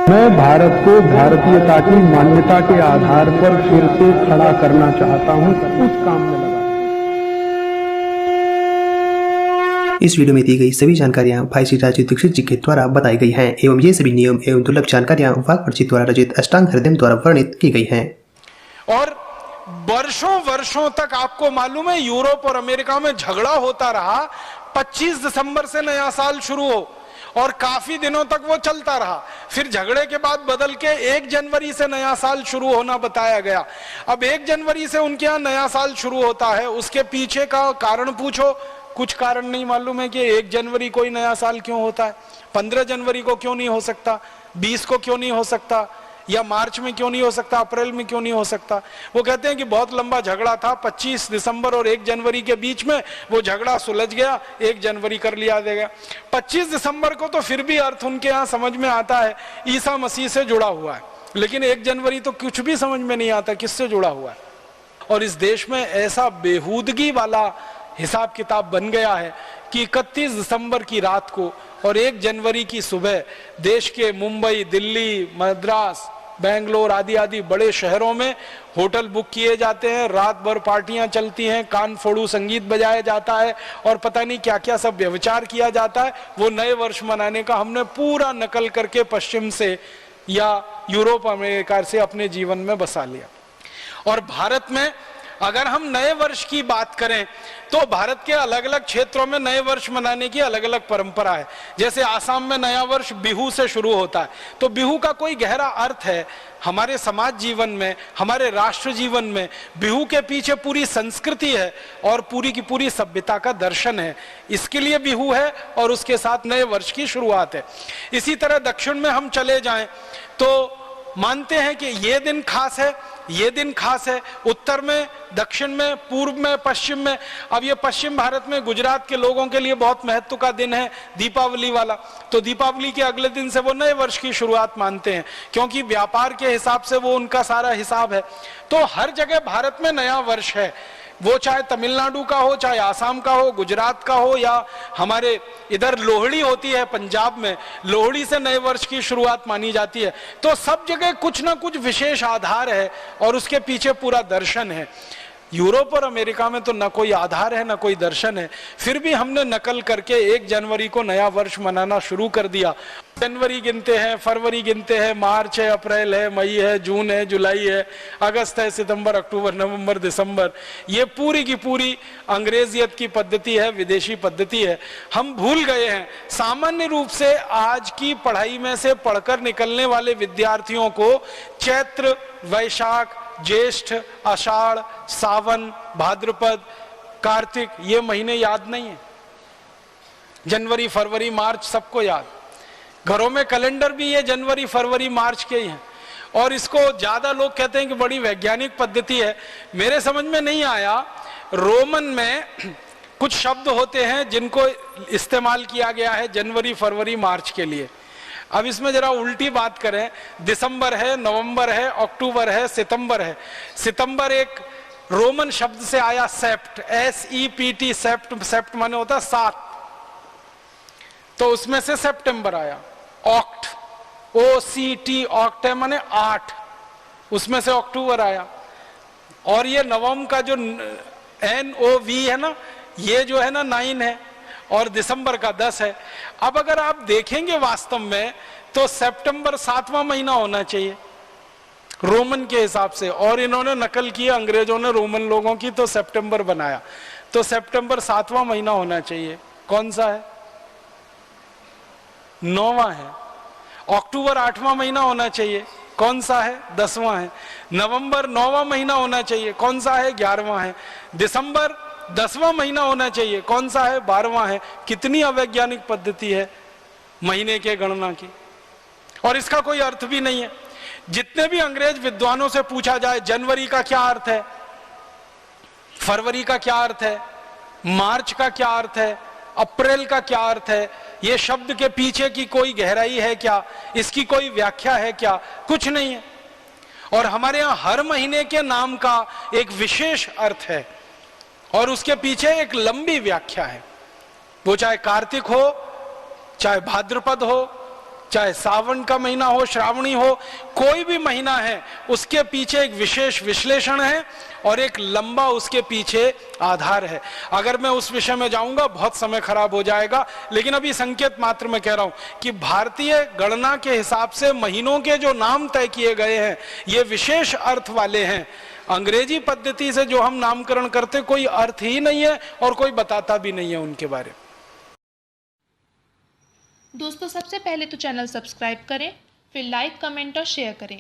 मैं भारत को भारतीयता की मान्यता के आधार पर फिर से खड़ा करना चाहता हूं, उस काम में लगा। इस वीडियो में दी गई सभी जानकारियां भाई श्री राजीव दीक्षित जी के द्वारा बताई गई हैं एवं ये सभी नियम एवं दुर्लभ जानकारियां वाक्परिचित द्वारा रचित अष्टांग हृदय द्वारा वर्णित की गई हैं। और वर्षों वर्षों तक आपको मालूम है यूरोप और अमेरिका में झगड़ा होता रहा। 25 दिसंबर से नया साल शुरू हो और काफी दिनों तक वो चलता रहा। फिर झगड़े के बाद बदल के 1 जनवरी से नया साल शुरू होना बताया गया। अब 1 जनवरी से उनके यहाँ नया साल शुरू होता है, उसके पीछे का कारण पूछो, कुछ कारण नहीं मालूम है कि 1 जनवरी को ही नया साल क्यों होता है, 15 जनवरी को क्यों नहीं हो सकता, 20 को क्यों नहीं हो सकता, या मार्च में क्यों नहीं हो सकता, अप्रैल में क्यों नहीं हो सकता। वो कहते हैं कि बहुत लंबा झगड़ा था, 25 दिसंबर और 1 जनवरी के बीच में वो झगड़ा सुलझ गया, 1 जनवरी कर लिया गया। 25 दिसंबर को तो फिर भी अर्थ उनके यहाँ समझ में आता है, ईसा मसीह से जुड़ा हुआ है, लेकिन 1 जनवरी तो कुछ भी समझ में नहीं आता किससे जुड़ा हुआ है। और इस देश में ऐसा बेहूदगी वाला हिसाब किताब बन गया है कि 31 दिसंबर की रात को और 1 जनवरी की सुबह देश के मुंबई, दिल्ली, मद्रास, बेंगलोर आदि आदि बड़े शहरों में होटल बुक किए जाते हैं, रात भर पार्टियां चलती हैं, कान फोड़ू संगीत बजाया जाता है और पता नहीं क्या क्या सब व्यभिचार किया जाता है। वो नए वर्ष मनाने का हमने पूरा नकल करके पश्चिम से या यूरोप अमेरिका से अपने जीवन में बसा लिया। और भारत में अगर हम नए वर्ष की बात करें तो भारत के अलग अलग क्षेत्रों में नए वर्ष मनाने की अलग अलग परंपरा है। जैसे आसाम में नया वर्ष बिहू से शुरू होता है, तो बिहू का कोई गहरा अर्थ है हमारे समाज जीवन में, हमारे राष्ट्र जीवन में। बिहू के पीछे पूरी संस्कृति है और पूरी की पूरी सभ्यता का दर्शन है, इसके लिए बिहू है और उसके साथ नए वर्ष की शुरुआत है। इसी तरह दक्षिण में हम चले जाएं तो मानते हैं कि ये दिन खास है, ये दिन खास है। उत्तर में, दक्षिण में, पूर्व में, पश्चिम में। अब ये पश्चिम भारत में गुजरात के लोगों के लिए बहुत महत्व का दिन है, दीपावली वाला। तो दीपावली के अगले दिन से वो नए वर्ष की शुरुआत मानते हैं, क्योंकि व्यापार के हिसाब से वो उनका सारा हिसाब है। तो हर जगह भारत में नया वर्ष है, वो चाहे तमिलनाडु का हो, चाहे आसाम का हो, गुजरात का हो, या हमारे इधर लोहड़ी होती है पंजाब में, लोहड़ी से नए वर्ष की शुरुआत मानी जाती है। तो सब जगह कुछ ना कुछ विशेष आधार है और उसके पीछे पूरा दर्शन है। यूरोप और अमेरिका में तो न कोई आधार है न कोई दर्शन है, फिर भी हमने नकल करके 1 जनवरी को नया वर्ष मनाना शुरू कर दिया। जनवरी गिनते हैं, फरवरी गिनते हैं, मार्च है, अप्रैल है, मई है, जून है, जुलाई है, अगस्त है, सितंबर, अक्टूबर, नवंबर, दिसंबर। ये पूरी की पूरी अंग्रेजियत की पद्धति है, विदेशी पद्धति है। हम भूल गए हैं। सामान्य रूप से आज की पढ़ाई में से पढ़कर निकलने वाले विद्यार्थियों को चैत्र, वैशाख, ज्येष्ठ, आषाढ़, सावन, भाद्रपद, कार्तिक ये महीने याद नहीं है। जनवरी, फरवरी, मार्च सबको याद। घरों में कैलेंडर भी ये जनवरी, फरवरी, मार्च के ही हैं। और इसको ज्यादा लोग कहते हैं कि बड़ी वैज्ञानिक पद्धति है। मेरे समझ में नहीं आया, रोमन में कुछ शब्द होते हैं जिनको इस्तेमाल किया गया है जनवरी, फरवरी, मार्च के लिए। अब इसमें जरा उल्टी बात करें, दिसंबर है, नवंबर है, अक्टूबर है, सितंबर है। सितंबर एक रोमन शब्द से आया, सेप्ट, SEPT, सेप्ट, सेप्ट माने होता है 7, तो उसमें से सितंबर आया। ऑक्ट, OCT, ऑक्ट है माने 8, उसमें से अक्टूबर आया। और ये नवम का जो NOV है ना, ये जो है ना 9 है, और दिसंबर का 10 है। अब अगर आप देखेंगे वास्तव में तो सितंबर 7वां महीना होना चाहिए रोमन के हिसाब से, और इन्होंने नकल की, अंग्रेजों ने रोमन लोगों की, तो सितंबर बनाया। तो सितंबर 7वां महीना होना चाहिए। कौन सा है? 9वां है। अक्टूबर 8वां महीना होना चाहिए। कौन सा है? 10वां है। नवंबर 9वां महीना होना चाहिए। कौन सा है? 11वां है। दिसंबर 10वां महीना होना चाहिए। कौन सा है? 12वां है। कितनी अवैज्ञानिक पद्धति है महीने के गणना की, और इसका कोई अर्थ भी नहीं है। जितने भी अंग्रेज विद्वानों से पूछा जाए जनवरी का क्या अर्थ है, फरवरी का क्या अर्थ है, मार्च का क्या अर्थ है, अप्रैल का क्या अर्थ है, ये शब्द के पीछे की कोई गहराई है क्या, इसकी कोई व्याख्या है क्या? कुछ नहीं है। और हमारे यहाँ हर महीने के नाम का एक विशेष अर्थ है और उसके पीछे एक लंबी व्याख्या है। वो चाहे कार्तिक हो, चाहे भाद्रपद हो, चाहे सावन का महीना हो, श्रावणी हो, कोई भी महीना है, उसके पीछे एक विशेष विश्लेषण है और एक लंबा उसके पीछे आधार है। अगर मैं उस विषय में जाऊंगा बहुत समय खराब हो जाएगा, लेकिन अभी संकेत मात्र में कह रहा हूं कि भारतीय गणना के हिसाब से महीनों के जो नाम तय किए गए हैं ये विशेष अर्थ वाले हैं। अंग्रेजी पद्धति से जो हम नामकरण करते कोई अर्थ ही नहीं है और कोई बताता भी नहीं है उनके बारे में। दोस्तों सबसे पहले तो चैनल सब्सक्राइब करें, फिर लाइक, कमेंट और शेयर करें।